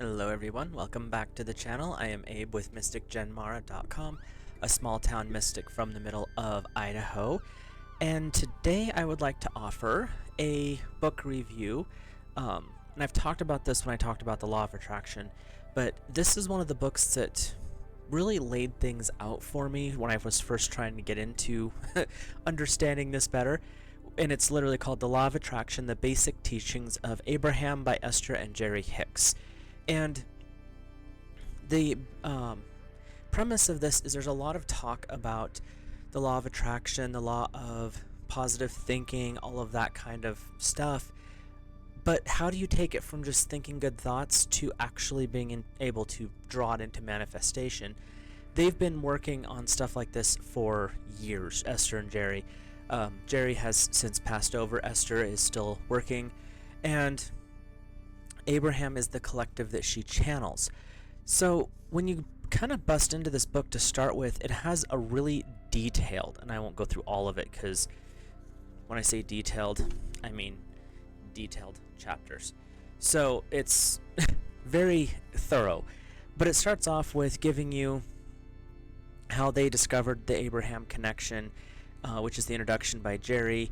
Hello everyone, welcome back to the channel. I am Abe with MysticGenMara.com, a small town mystic from the middle of Idaho. And today I would like to offer a book review. And I've talked about this when I talked about the Law of Attraction, but this is one of the books that really laid things out for me when I was first trying to get into understanding this better. And it's literally called The Law of Attraction, The Basic Teachings of Abraham by Esther and Jerry Hicks. And the premise of this is there's a lot of talk about the law of attraction, the law of positive thinking, all of that kind of stuff. But how do you take it from just thinking good thoughts to actually being able to draw it into manifestation? They've been working on stuff like this for years, Esther and Jerry. Jerry has since passed over. Esther is still working. And Abraham is the collective that she channels. So when you kind of bust into this book to start with, it has a really detailed, and I won't go through all of it because when I say detailed, I mean detailed chapters. So it's very thorough. But it starts off with giving you how they discovered the Abraham connection, which is the introduction by Jerry,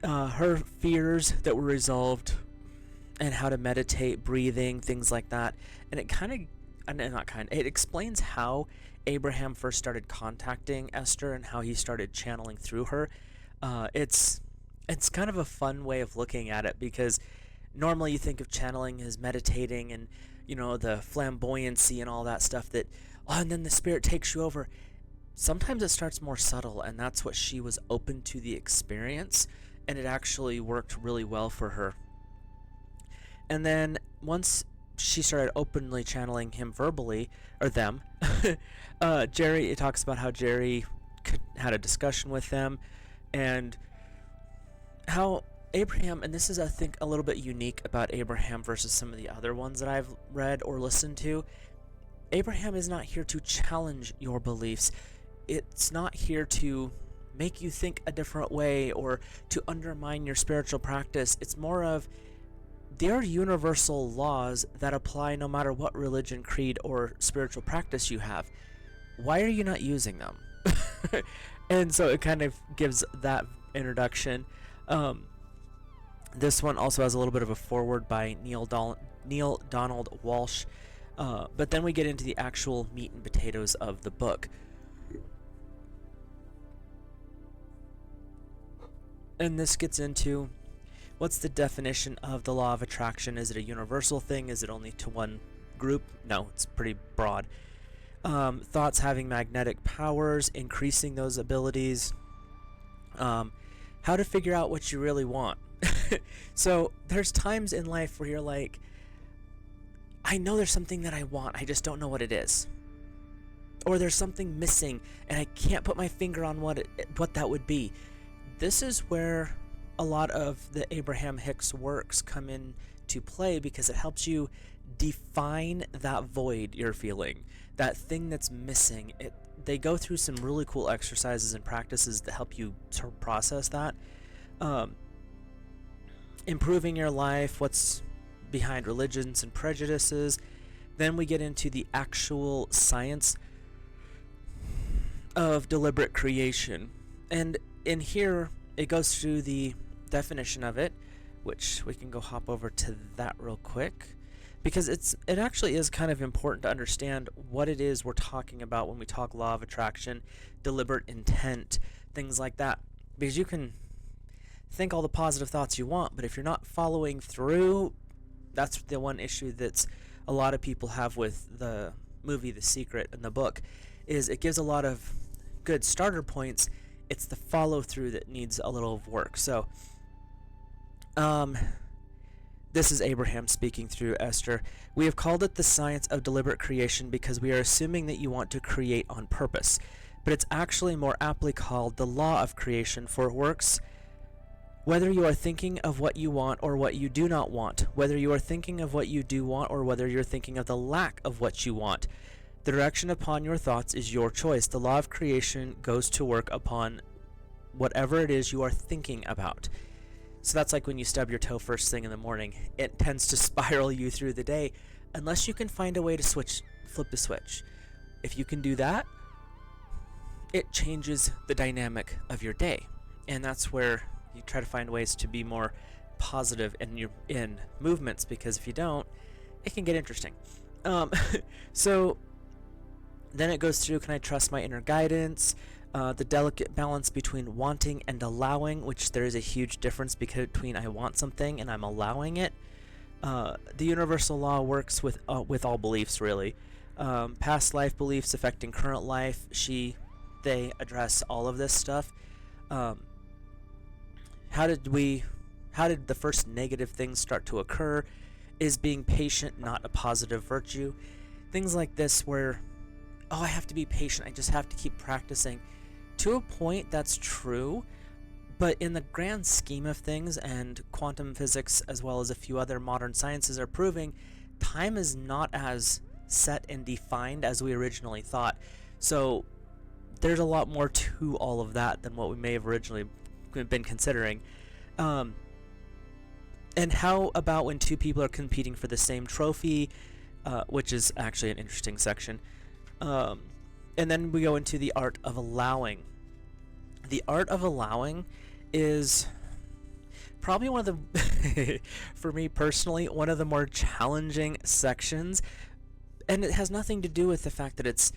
her fears that were resolved, and how to meditate, breathing, things like that. And it explains how Abraham first started contacting Esther and how he started channeling through her. It's kind of a fun way of looking at it, because normally you think of channeling as meditating and, the flamboyancy and all that stuff and then the spirit takes you over. Sometimes it starts more subtle, and that's what she was open to the experience, and it actually worked really well for her. And then once she started openly channeling him verbally, or them, it talks about how Jerry had a discussion with them, and how Abraham, and this is, I think, a little bit unique about Abraham versus some of the other ones that I've read or listened to. Abraham is not here to challenge your beliefs. It's not here to make you think a different way or to undermine your spiritual practice. It's more of, there are universal laws that apply no matter what religion, creed, or spiritual practice you have. Why are you not using them? And so it kind of gives that introduction. This one also has a little bit of a foreword by Neil Donald Walsh. But then we get into the actual meat and potatoes of the book. And this gets into, what's the definition of the law of attraction? Is it a universal thing? Is it only to one group? No, it's pretty broad. Thoughts having magnetic powers, increasing those abilities. How to figure out what you really want. So there's times in life where you're like, I know there's something that I want, I just don't know what it is. Or there's something missing, and I can't put my finger on what that would be. This is where a lot of the Abraham-Hicks works come in to play, because it helps you define that void you're feeling, that thing that's missing. They go through some really cool exercises and practices that help you sort of process that. Improving your life, what's behind religions and prejudices. Then we get into the actual science of deliberate creation. And in here, it goes through the definition of it, which we can go hop over to that real quick, because it actually is kind of important to understand what it is we're talking about when we talk law of attraction, deliberate intent, things like that. Because you can think all the positive thoughts you want, but if you're not following through, that's the one issue that's a lot of people have with the movie The Secret and the book, is it gives a lot of good starter points. It's the follow through that needs a little work. So this is Abraham speaking through Esther. We have called it the science of deliberate creation because we are assuming that you want to create on purpose, but it's actually more aptly called the law of creation, for it works whether you are thinking of what you want or what you do not want, whether you are thinking of what you do want or whether you're thinking of the lack of what you want. The direction upon your thoughts is your choice. The law of creation goes to work upon whatever it is you are thinking about. So that's like when you stub your toe first thing in the morning. It tends to spiral you through the day unless you can find a way to flip the switch. If you can do that, it changes the dynamic of your day. And that's where you try to find ways to be more positive in movements, because if you don't, it can get interesting. So then it goes through, can I trust my inner guidance? The delicate balance between wanting and allowing, which there is a huge difference between I want something and I'm allowing it. The universal law works with all beliefs, really. Past life beliefs affecting current life. They address all of this stuff. How did the first negative things start to occur? Is being patient not a positive virtue? Things like this where, I have to be patient, I just have to keep practicing. To a point, that's true, but in the grand scheme of things, and quantum physics as well as a few other modern sciences are proving, time is not as set and defined as we originally thought. So there's a lot more to all of that than what we may have originally been considering. And how about when two people are competing for the same trophy, which is actually an interesting section. And then we go into the art of allowing. The art of allowing is probably one of the, for me personally, one of the more challenging sections. And it has nothing to do with the fact that it's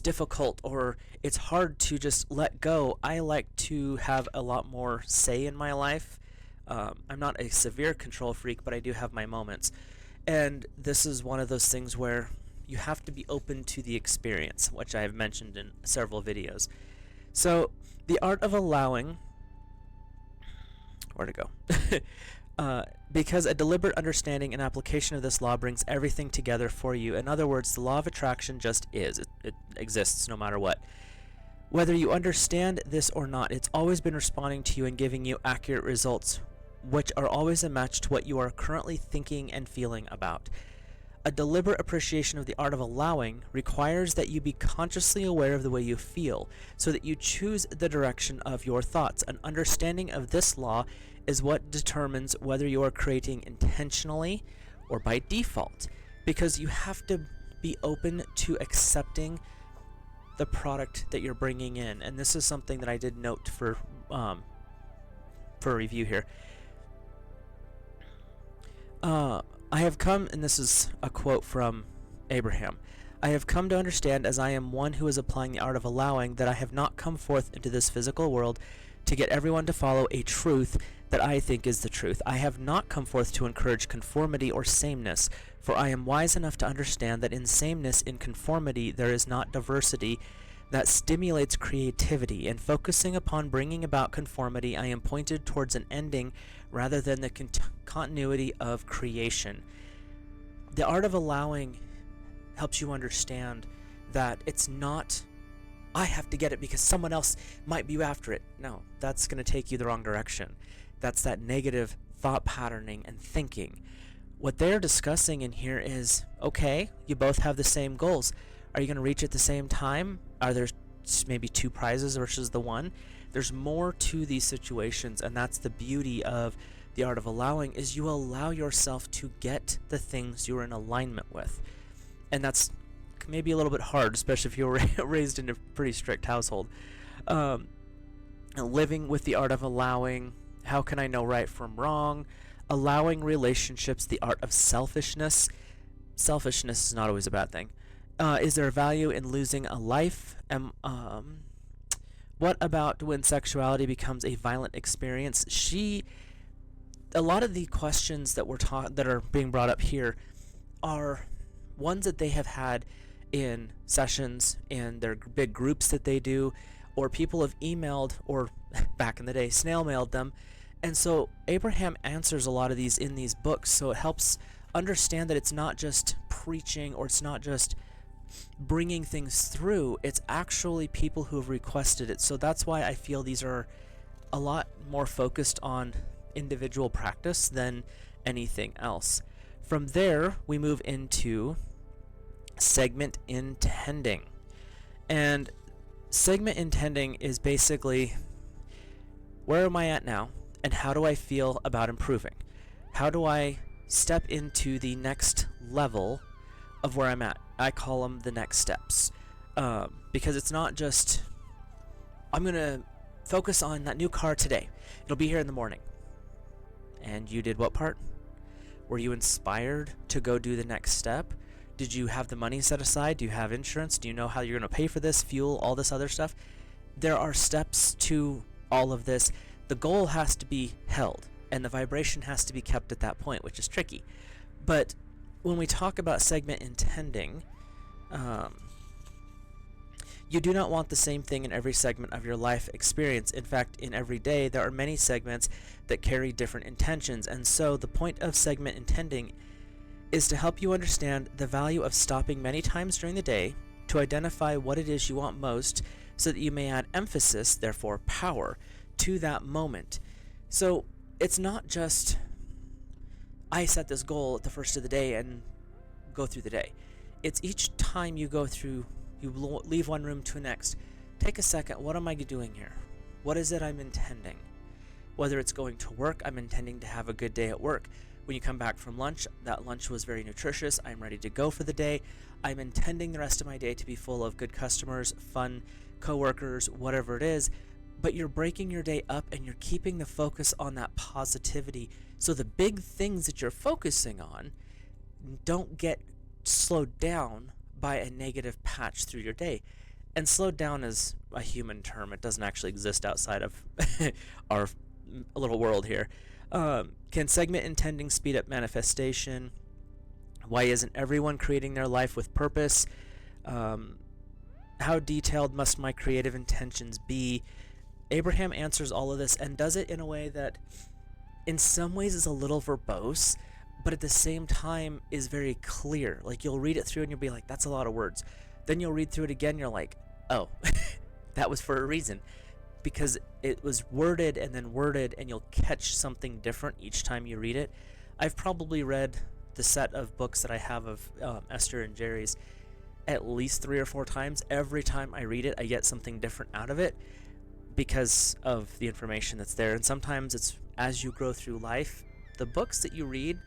difficult or it's hard to just let go. I like to have a lot more say in my life. I'm not a severe control freak, but I do have my moments. And this is one of those things where you have to be open to the experience, which I have mentioned in several videos. So, the art of allowing, where to go? Because a deliberate understanding and application of this law brings everything together for you. In other words, the law of attraction just is. It exists no matter what. Whether you understand this or not, it's always been responding to you and giving you accurate results, which are always a match to what you are currently thinking and feeling about. A deliberate appreciation of the art of allowing requires that you be consciously aware of the way you feel, so that you choose the direction of your thoughts. An understanding of this law is what determines whether you are creating intentionally or by default, because you have to be open to accepting the product that you're bringing in. And this is something that I did note for a review here. I have come, and this is a quote from Abraham, I have come to understand, as I am one who is applying the art of allowing, that I have not come forth into this physical world to get everyone to follow a truth that I think is the truth. I have not come forth to encourage conformity or sameness, for I am wise enough to understand that in sameness, in conformity, there is not diversity that stimulates creativity. In focusing upon bringing about conformity, I am pointed towards an ending rather than the continuity of creation. The art of allowing helps you understand that it's not, I have to get it because someone else might be after it. No, that's going to take you the wrong direction. That's that negative thought patterning and thinking. What they're discussing in here is, okay, you both have the same goals. Are you going to reach at the same time? Are there maybe two prizes versus the one? There's more to these situations, and that's the beauty of the art of allowing, is you allow yourself to get the things you're in alignment with. And that's maybe a little bit hard, especially if you were raised in a pretty strict household. Living with the art of allowing, how can I know right from wrong? Allowing relationships, the art of selfishness. Selfishness is not always a bad thing. Is there value in losing a life? What about when sexuality becomes a violent experience? A lot of the questions that that are being brought up here are ones that they have had in sessions, in their big groups that they do, or people have emailed, or back in the day, snail mailed them. And so Abraham answers a lot of these in these books, so it helps understand that it's not just preaching, or it's not just bringing things through, it's actually people who have requested it. So that's why I feel these are a lot more focused on individual practice than anything else. From there, we move into segment intending. And segment intending is basically, where am I at now, and how do I feel about improving? How do I step into the next level of where I'm at. I call them the next steps, because it's not just I'm gonna focus on that new car today. It'll be here in the morning. And you did what part? Were you inspired to go do the next step? Did you have the money set aside? Do you have insurance? Do you know how you're going to pay for this, fuel, all this other stuff? There are steps to all of this. The goal has to be held, and the vibration has to be kept at that point, which is tricky. But when we talk about segment intending, you do not want the same thing in every segment of your life experience. In fact, in every day, there are many segments that carry different intentions. And so the point of segment intending is to help you understand the value of stopping many times during the day to identify what it is you want most so that you may add emphasis, therefore power, to that moment. So it's not just, I set this goal at the first of the day and go through the day. It's each time you go through, you leave one room to the next. Take a second. What am I doing here? What is it I'm intending? Whether it's going to work, I'm intending to have a good day at work. When you come back from lunch, that lunch was very nutritious. I'm ready to go for the day. I'm intending the rest of my day to be full of good customers, fun coworkers, whatever it is. But you're breaking your day up and you're keeping the focus on that positivity. So the big things that you're focusing on don't get slowed down by a negative patch through your day. And slowed down is a human term. It doesn't actually exist outside of our little world here. Can segment intending speed up manifestation? Why isn't everyone creating their life with purpose? How detailed must my creative intentions be? Abraham answers all of this and does it in a way that in some ways is a little verbose, but at the same time is very clear. Like, you'll read it through and you'll be like, that's a lot of words. Then you'll read through it again, you're like, oh, that was for a reason. Because it was worded and then worded, and you'll catch something different each time you read it. I've probably read the set of books that I have of Esther and Jerry's at least 3 or 4 times. Every time I read it, I get something different out of it because of the information that's there. And sometimes it's as you grow through life, the books that you read,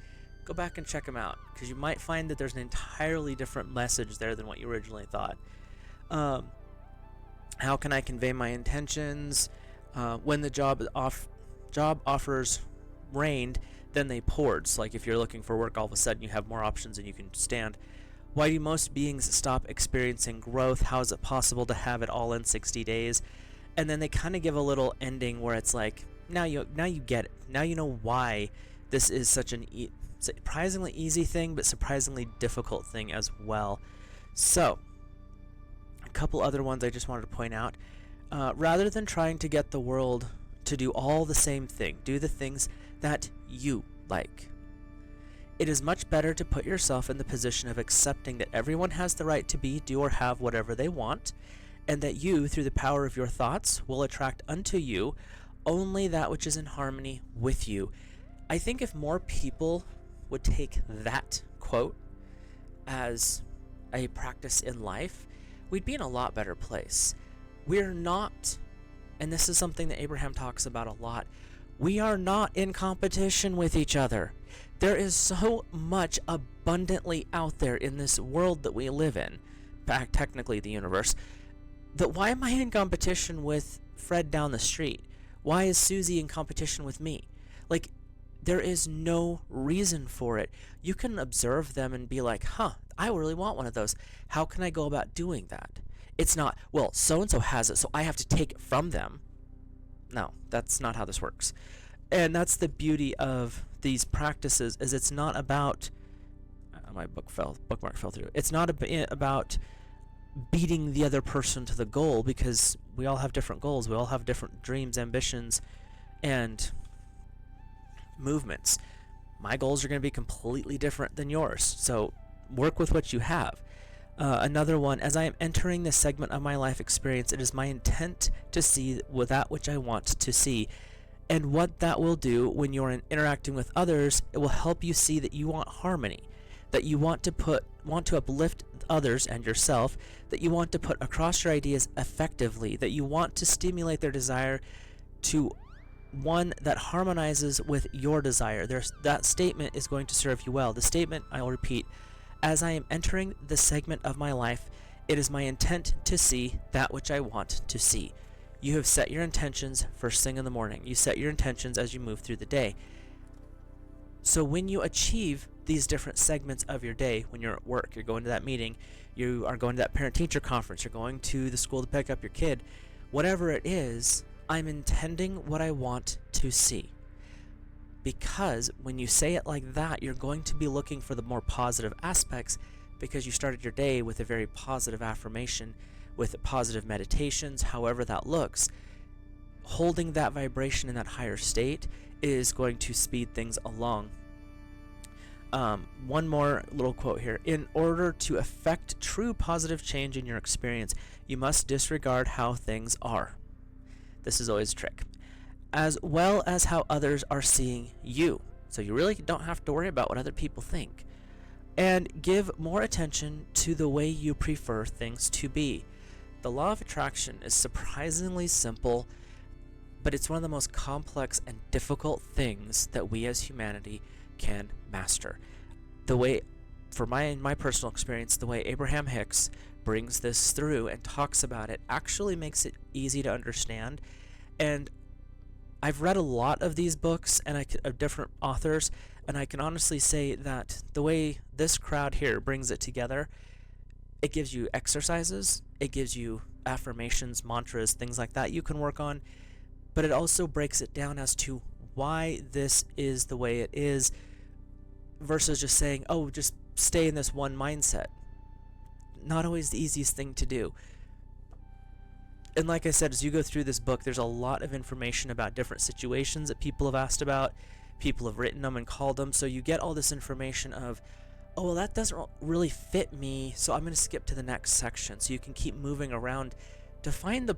go back and check them out, because you might find that there's an entirely different message there than what you originally thought. How can I convey my intentions? When the job offers rained, then they poured. So like if you're looking for work, all of a sudden you have more options than you can stand. Why do most beings stop experiencing growth? How is it possible to have it all in 60 days? And then they kind of give a little ending where it's like, now you get it. Now you know why this is such an surprisingly easy thing, but surprisingly difficult thing as well. So, a couple other ones I just wanted to point out. Rather than trying to get the world to do all the same thing, do the things that you like. It is much better to put yourself in the position of accepting that everyone has the right to be, do, or have whatever they want, and that you, through the power of your thoughts, will attract unto you only that which is in harmony with you. I think if more people would take that quote as a practice in life, we'd be in a lot better place. We're not, and this is something that Abraham talks about a lot, we are not in competition with each other. There is so much abundantly out there in this world that we live in, back technically the universe, that why am I in competition with Fred down the street? Why is Susie in competition with me? Like, there is no reason for it. You can observe them and be like, I really want one of those. How can I go about doing that? It's not, well, so-and-so has it, so I have to take it from them. No, that's not how this works. And that's the beauty of these practices, is it's not about, my bookmark fell through. It's not about beating the other person to the goal, because we all have different goals. We all have different dreams, ambitions, and movements. My goals are going to be completely different than yours, so work with what you have. Another one, as I am entering this segment of my life experience, it is my intent to see that which I want to see. And what that will do when you're interacting with others, it will help you see that you want harmony, that you want to uplift others and yourself, that you want to put across your ideas effectively, that you want to stimulate their desire to one that harmonizes with your desire. That statement is going to serve you well. The statement, I'll repeat, As I am entering this segment of my life, it is my intent to see that which I want to see. You have set your intentions first thing in the morning. You set your intentions as you move through the day. So when you achieve these different segments of your day, when you're at work, you're going to that meeting, you are going to that parent-teacher conference, you're going to the school to pick up your kid, whatever it is, I'm intending what I want to see. Because when you say it like that, you're going to be looking for the more positive aspects, because you started your day with a very positive affirmation, with positive meditations, however that looks. Holding that vibration in that higher state is going to speed things along. One more little quote here. In order to effect true positive change in your experience, you must disregard how things are. This is always a trick. As well as how others are seeing you. So you really don't have to worry about what other people think. And give more attention to the way you prefer things to be. The law of attraction is surprisingly simple, but it's one of the most complex and difficult things that we as humanity can master. The way, for my personal experience, the way Abraham-Hicks brings this through and talks about it actually makes it easy to understand. And I've read a lot of these books of different authors, and I can honestly say that the way this crowd here brings it together, it gives you exercises, it gives you affirmations, mantras, things like that you can work on, but it also breaks it down as to why this is the way it is, versus just saying, oh, just stay in this one mindset. Not always the easiest thing to do. And like I said, as you go through this book, there's a lot of information about different situations that people have asked about, people have written them and called them, so you get all this information of, oh, well, that doesn't really fit me, so I'm going to skip to the next section. So you can keep moving around to find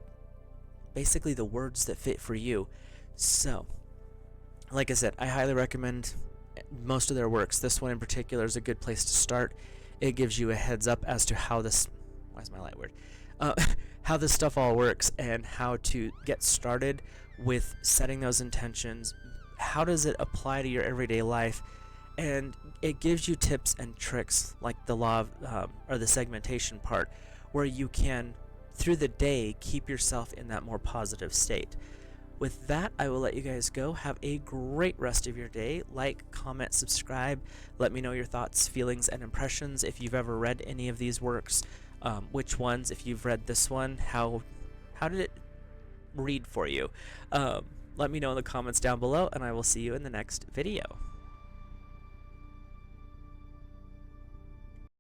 basically the words that fit for you. So, like I said, I highly recommend most of their works. This one in particular is a good place to start. It gives you a heads up as to how this, why is my light weird? How this stuff all works and how to get started with setting those intentions. How does it apply to your everyday life? And it gives you tips and tricks like the law of, or the segmentation part, where you can, through the day, keep yourself in that more positive state. With that, I will let you guys go. Have a great rest of your day. Like, comment, subscribe. Let me know your thoughts, feelings, and impressions. If you've ever read any of these works, which ones, if you've read this one, how did it read for you? Let me know in the comments down below, and I will see you in the next video.